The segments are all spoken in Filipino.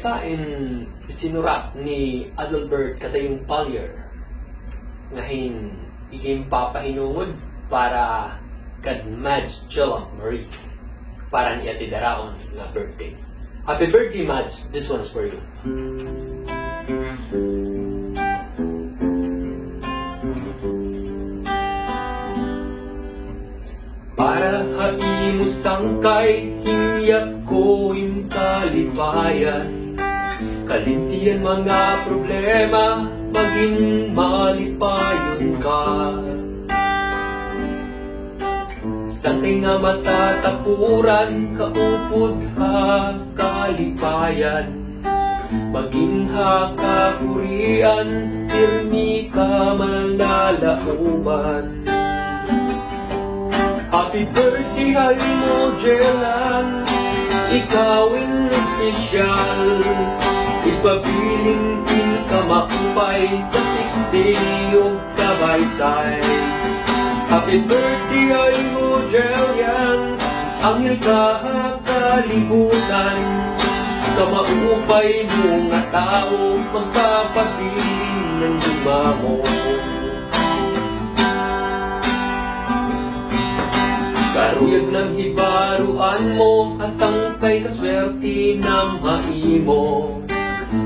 Kaysain isinurat ni Adalbert Catayong Pallier ngahin iging papahinungod para kad Mads Jolang Marie para ni Ate Daraon nga birthday. Happy birthday, Mads! This one's for you. Para haimo sangkay, hingyak ko yung kalipayan. Kalintian mga problema, maging malipayon ka. Sangkay nga matatapuran, kaupod ha kalipayan. Maging ha kakurian, pirmi ka malalauban. Happy birthday, Halimo Jelan, ikawin na espesyal. Ipabiling din ka maupay, kasiksiyog kabaysay. Happy birthday, Halimo Jelan, anghel ka kalibutan. Kamaupay mo nga tao, magpapabiling ng luma mo. Karuyag ng hibaruan mo, asang kay kaswerte ng haimo.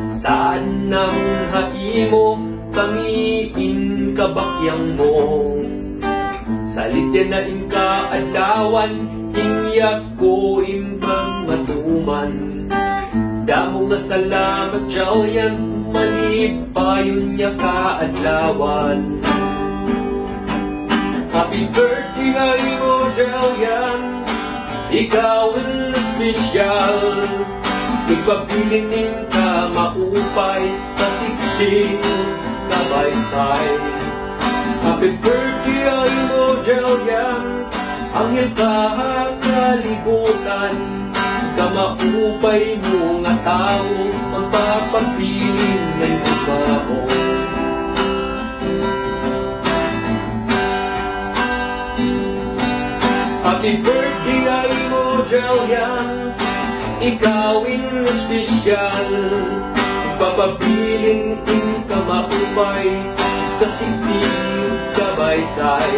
Saan nang haimo, tangiin kabakyang mo. Salityan na inka adlawan, hingyak ko imbang matuman. Damo nga salamat jalyan, malipayon niya kaadlawan. Happy birthday, Halimo Jelan, ikaw ang espesyal. Ipabiling ka maupay, kasiksik kabaysay. Happy birthday, Halimo Jelan, anghel ka kalibutan. Kamaupay mo nga tao, magpapabiling ng luma. Happy birthday, Halimo Jelan, ikawin espesyal. Papabiling ka maupay, kasiksiyog kabaysay.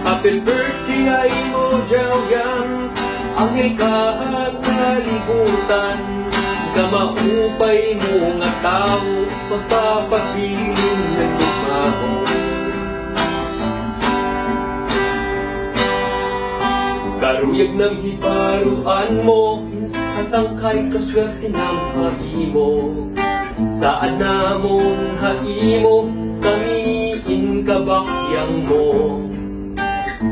Happy birthday, Halimo Jelan, anghel ka kalibutan. Kamaupay mo nga tao, magpapabiling ng luma mo. Karuyag ng hibaruan mo, sasangkay kaswerte ng haimo. Saan namon haimo, kamiin kabakyang mo.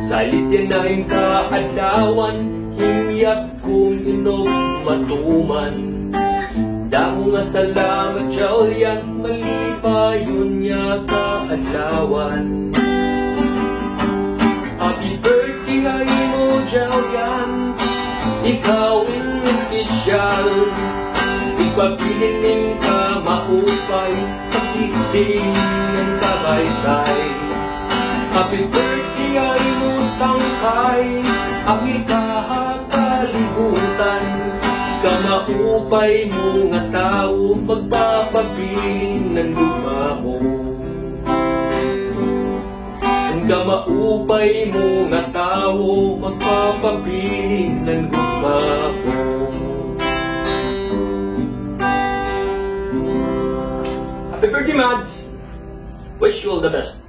Salityan na yung kaadlawan, hingyak kong inog matuman. Damo nga salamat jalyan, malipayon niya kaadlawan. Happy birthday, Halimo Jelan, ikaw ang espesyal. Ipabiling ka maupay, kasiksik ng kabaysay. Happy birthday, Halimo sangkay, anghel ka kalibutan. Kamaupay mo nga tao, magpapabiling ng luma mo. Kamaupay mo nga tao, magpapabiling ng luma mo. Happy birthday, Mads! Wish you all the best.